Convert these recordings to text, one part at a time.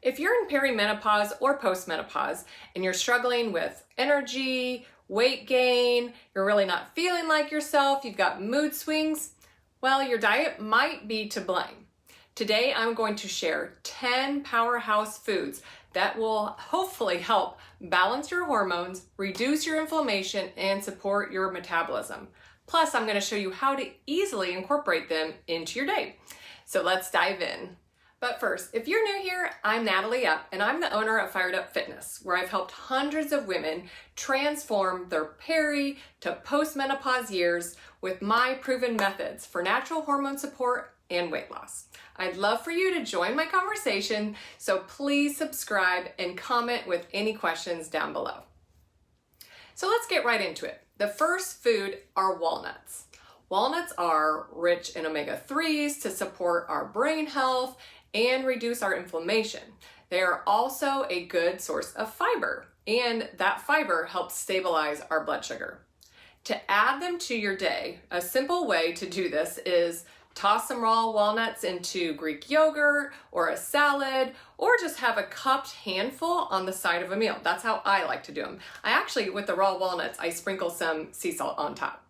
If you're in perimenopause or postmenopause and you're struggling with energy, weight gain, you're really not feeling like yourself, you've got mood swings, well, your diet might be to blame. Today, I'm going to share 10 powerhouse foods that will hopefully help balance your hormones, reduce your inflammation, and support your metabolism. Plus, I'm going to show you how to easily incorporate them into your day. So let's dive in. But first, if you're new here, I'm Natalie Up, and I'm the owner of Fired Up Fitness, where I've helped hundreds of women transform their peri to postmenopause years with my proven methods for natural hormone support and weight loss. I'd love for you to join my conversation, so please subscribe and comment with any questions down below. So let's get right into it. The first food are walnuts. Walnuts are rich in omega-3s to support our brain health and reduce our inflammation. They are also a good source of fiber, and that fiber helps stabilize our blood sugar. To add them to your day, a simple way to do this is toss some raw walnuts into Greek yogurt or a salad, or just have a cupped handful on the side of a meal. That's how I like to do them. I actually, with the raw walnuts, I sprinkle some sea salt on top.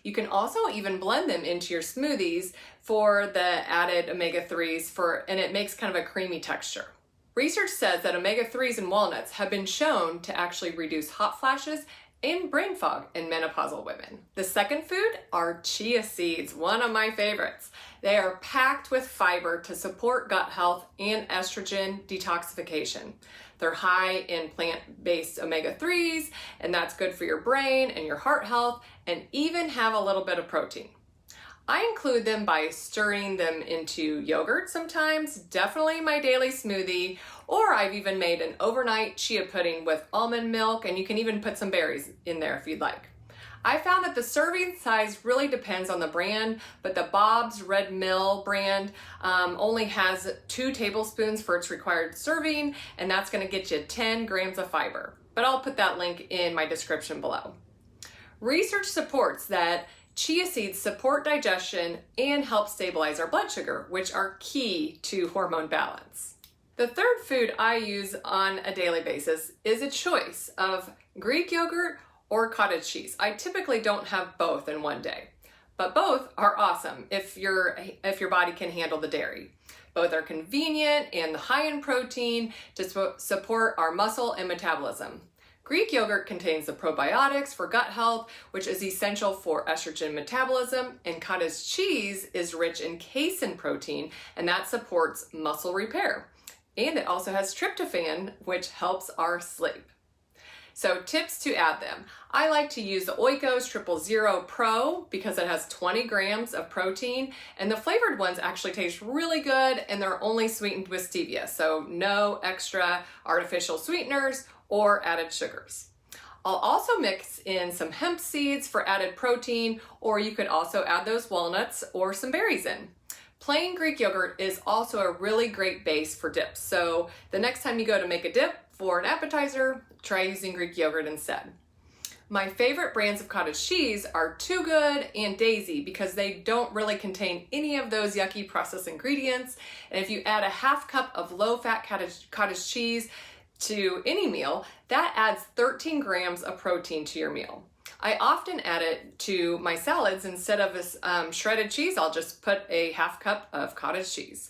You can also even blend them into your smoothies for the added omega-3s and it makes kind of a creamy texture. Research says that omega-3s in walnuts have been shown to actually reduce hot flashes and brain fog in menopausal women. The second food are chia seeds, one of my favorites. They are packed with fiber to support gut health and estrogen detoxification. They're high in plant-based omega-3s, and that's good for your brain and your heart health, and even have a little bit of protein. I include them by stirring them into yogurt sometimes, definitely my daily smoothie, or I've even made an overnight chia pudding with almond milk, and you can even put some berries in there if you'd like. I found that the serving size really depends on the brand, but the Bob's Red Mill brand only has 2 tablespoons for its required serving, and that's gonna get you 10 grams of fiber. But I'll put that link in my description below. Research supports that chia seeds support digestion and help stabilize our blood sugar, which are key to hormone balance. The third food I use on a daily basis is a choice of Greek yogurt or cottage cheese. I typically don't have both in one day, but both are awesome if your body can handle the dairy. Both are convenient and high in protein to support our muscle and metabolism. Greek yogurt contains the probiotics for gut health, which is essential for estrogen metabolism, and cottage cheese is rich in casein protein, and that supports muscle repair. And it also has tryptophan, which helps our sleep. So tips to add them. I like to use the Oikos 000 Pro because it has 20 grams of protein, and the flavored ones actually taste really good, and they're only sweetened with stevia, so no extra artificial sweeteners or added sugars. I'll also mix in some hemp seeds for added protein, or you could also add those walnuts or some berries in. Plain Greek yogurt is also a really great base for dips, so the next time you go to make a dip for an appetizer, try using Greek yogurt instead. My favorite brands of cottage cheese are Too Good and Daisy because they don't really contain any of those yucky processed ingredients, and if you add a half cup of low-fat cottage cheese to any meal, that adds 13 grams of protein to your meal. I often add it to my salads. Instead of this shredded cheese, I'll just put a half cup of cottage cheese.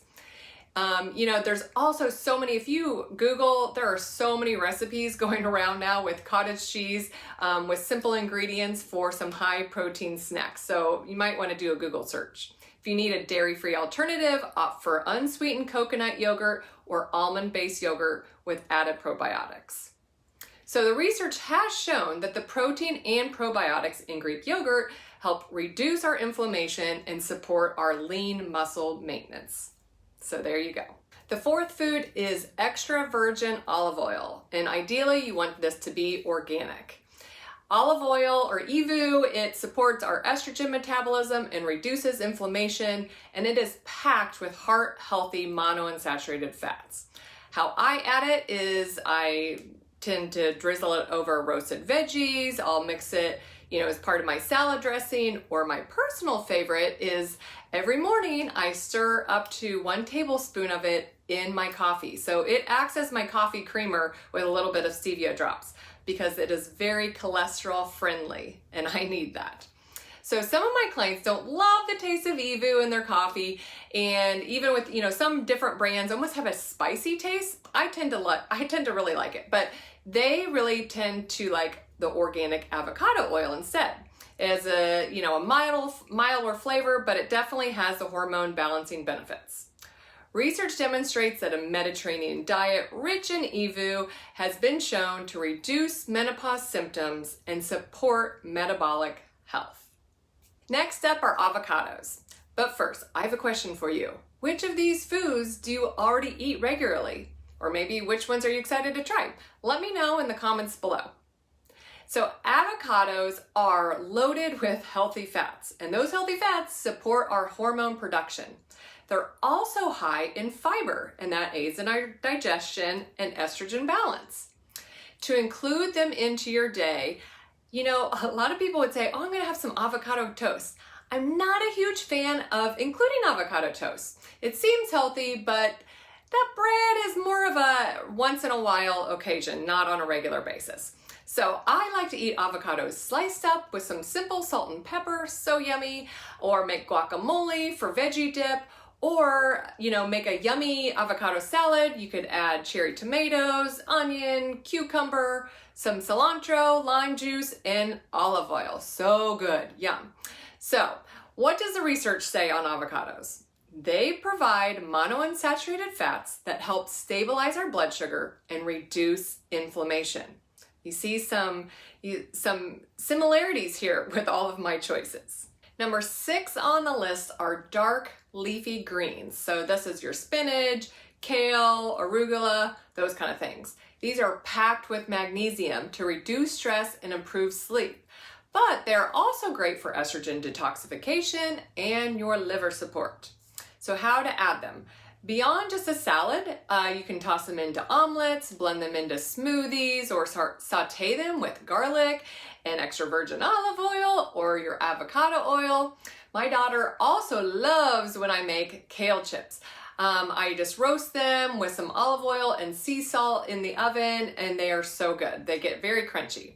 There's also so many, if you Google, there are so many recipes going around now with cottage cheese with simple ingredients for some high protein snacks. So you might want to do a Google search. If you need a dairy-free alternative, opt for unsweetened coconut yogurt or almond-based yogurt with added probiotics. So the research has shown that the protein and probiotics in Greek yogurt help reduce our inflammation and support our lean muscle maintenance. So there you go. The fourth food is extra virgin olive oil, and ideally you want this to be organic. Olive oil, or EVU, it supports our estrogen metabolism and reduces inflammation, and it is packed with heart-healthy monounsaturated fats. How I add it is I tend to drizzle it over roasted veggies. I'll mix it, as part of my salad dressing, or my personal favorite is every morning I stir up to 1 tablespoon of it in my coffee. So it acts as my coffee creamer with a little bit of stevia drops because it is very cholesterol friendly and I need that. So some of my clients don't love the taste of Evu in their coffee, and even with some different brands almost have a spicy taste. I tend to really like it, but they really tend to like the organic avocado oil instead. It has a milder flavor, but it definitely has the hormone balancing benefits. Research demonstrates that a Mediterranean diet rich in Evu has been shown to reduce menopause symptoms and support metabolic health. Next up are avocados. But first, I have a question for you. Which of these foods do you already eat regularly? Or maybe which ones are you excited to try? Let me know in the comments below. So avocados are loaded with healthy fats, and those healthy fats support our hormone production. They're also high in fiber, and that aids in our digestion and estrogen balance. To include them into your day, a lot of people would say, oh, I'm gonna have some avocado toast. I'm not a huge fan of including avocado toast. It seems healthy, but that bread is more of a once in a while occasion, not on a regular basis. So I like to eat avocados sliced up with some simple salt and pepper, so yummy, or make guacamole for veggie dip, or make a yummy avocado salad. You could add cherry tomatoes, onion, cucumber, some cilantro, lime juice, and olive oil. So good, yum. So what does the research say on avocados? They provide monounsaturated fats that help stabilize our blood sugar and reduce inflammation. You see some similarities here with all of my choices. Number 6 on the list are dark leafy greens. So this is your spinach, kale, arugula, those kind of things. These are packed with magnesium to reduce stress and improve sleep. But they're also great for estrogen detoxification and your liver support. So how to add them? Beyond just a salad, you can toss them into omelets, blend them into smoothies, or saute them with garlic and extra virgin olive oil or your avocado oil. My daughter also loves when I make kale chips. I just roast them with some olive oil and sea salt in the oven, and they are so good. They get very crunchy.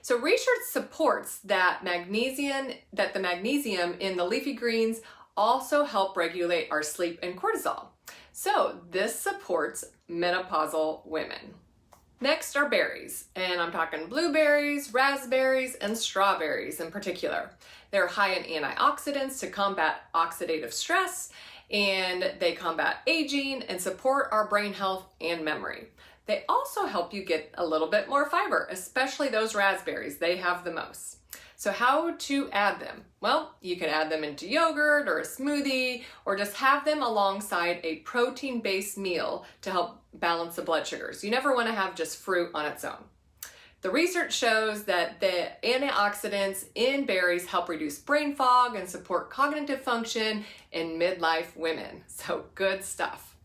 So research supports that the magnesium in the leafy greens also help regulate our sleep and cortisol. So this supports menopausal women. Next are berries, and I'm talking blueberries, raspberries, and strawberries in particular. They're high in antioxidants to combat oxidative stress, and they combat aging and support our brain health and memory. They also help you get a little bit more fiber, especially those raspberries. They have the most. So how to add them? Well, you can add them into yogurt or a smoothie, or just have them alongside a protein-based meal to help balance the blood sugars. You never want to have just fruit on its own. The research shows that the antioxidants in berries help reduce brain fog and support cognitive function in midlife women. So good stuff.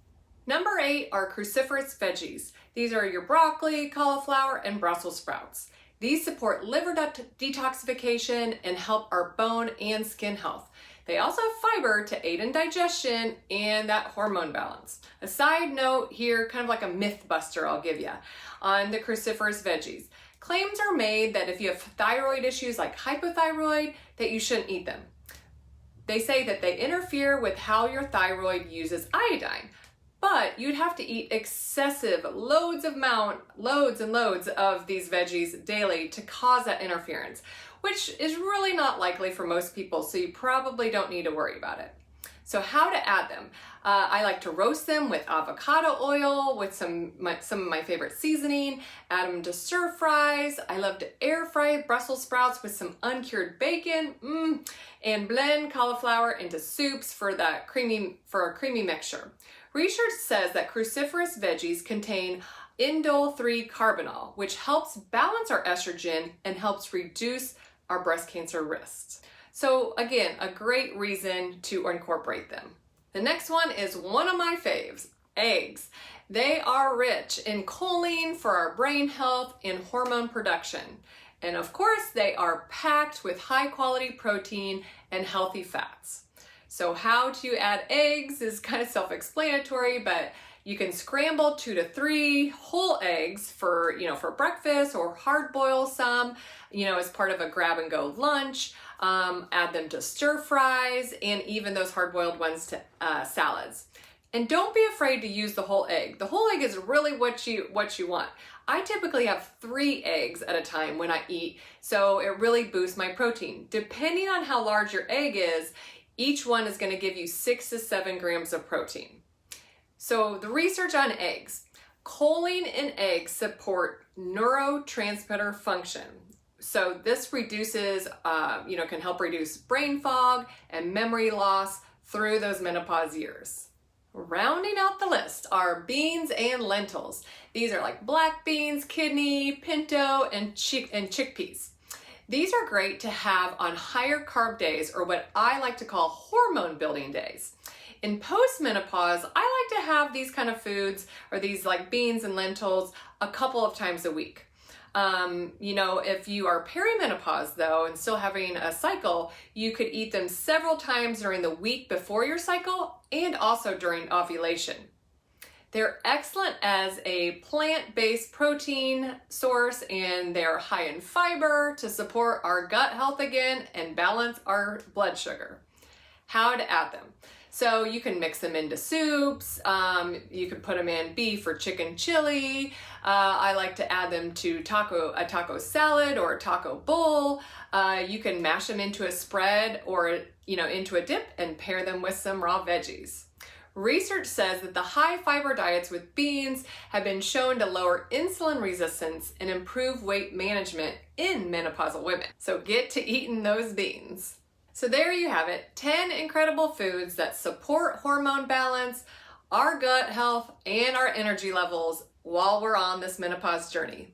Number 8 are cruciferous veggies. These are your broccoli, cauliflower, and Brussels sprouts. These support liver detoxification and help our bone and skin health. They also have fiber to aid in digestion and that hormone balance. A side note here, kind of like a myth buster I'll give you on the cruciferous veggies. Claims are made that if you have thyroid issues like hypothyroid, that you shouldn't eat them. They say that they interfere with how your thyroid uses iodine. But you'd have to eat excessive loads and loads of these veggies daily to cause that interference, which is really not likely for most people, so you probably don't need to worry about it. So how to add them? I like to roast them with avocado oil with some of my favorite seasoning, add them to stir fries. I love to air fry Brussels sprouts with some uncured bacon, and blend cauliflower into soups for a creamy mixture. Research says that cruciferous veggies contain indole-3 carbinol, which helps balance our estrogen and helps reduce our breast cancer risks. So again, a great reason to incorporate them. The next one is one of my faves, eggs. They are rich in choline for our brain health and hormone production. And of course, they are packed with high quality protein and healthy fats. So how to add eggs is kind of self-explanatory, but you can scramble 2 to 3 whole eggs for breakfast, or hard boil some, as part of a grab and go lunch. Add them to stir fries and even those hard boiled ones to salads. And don't be afraid to use the whole egg. The whole egg is really what you want. I typically have 3 eggs at a time when I eat, so it really boosts my protein. Depending on how large your egg is, each one is going to give you 6 to 7 grams of protein. So the research on eggs. Choline in eggs support neurotransmitter function. So this reduces, can help reduce brain fog and memory loss through those menopause years. Rounding out the list are beans and lentils. These are like black beans, kidney, pinto, and chickpeas. These are great to have on higher carb days, or what I like to call hormone building days. In post-menopause, I like to have these kind of foods, or these like beans and lentils, a couple of times a week. If you are perimenopause though and still having a cycle, you could eat them several times during the week before your cycle and also during ovulation. They're excellent as a plant-based protein source, and they're high in fiber to support our gut health again and balance our blood sugar. How to add them. So you can mix them into soups, you can put them in beef or chicken chili. I like to add them to a taco salad or a taco bowl. You can mash them into a spread or into a dip and pair them with some raw veggies. Research says that the high fiber diets with beans have been shown to lower insulin resistance and improve weight management in menopausal women. So get to eating those beans. So there you have it, 10 incredible foods that support hormone balance, our gut health, and our energy levels while we're on this menopause journey.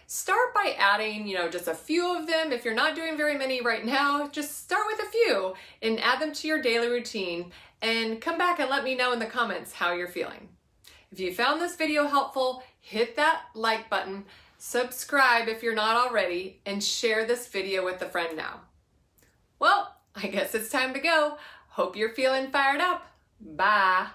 Start by adding, just a few of them. If you're not doing very many right now, just start with a few and add them to your daily routine, and come back and let me know in the comments how you're feeling. If you found this video helpful, hit that like button, subscribe if you're not already, and share this video with a friend now. Well, I guess it's time to go. Hope you're feeling fired up. Bye.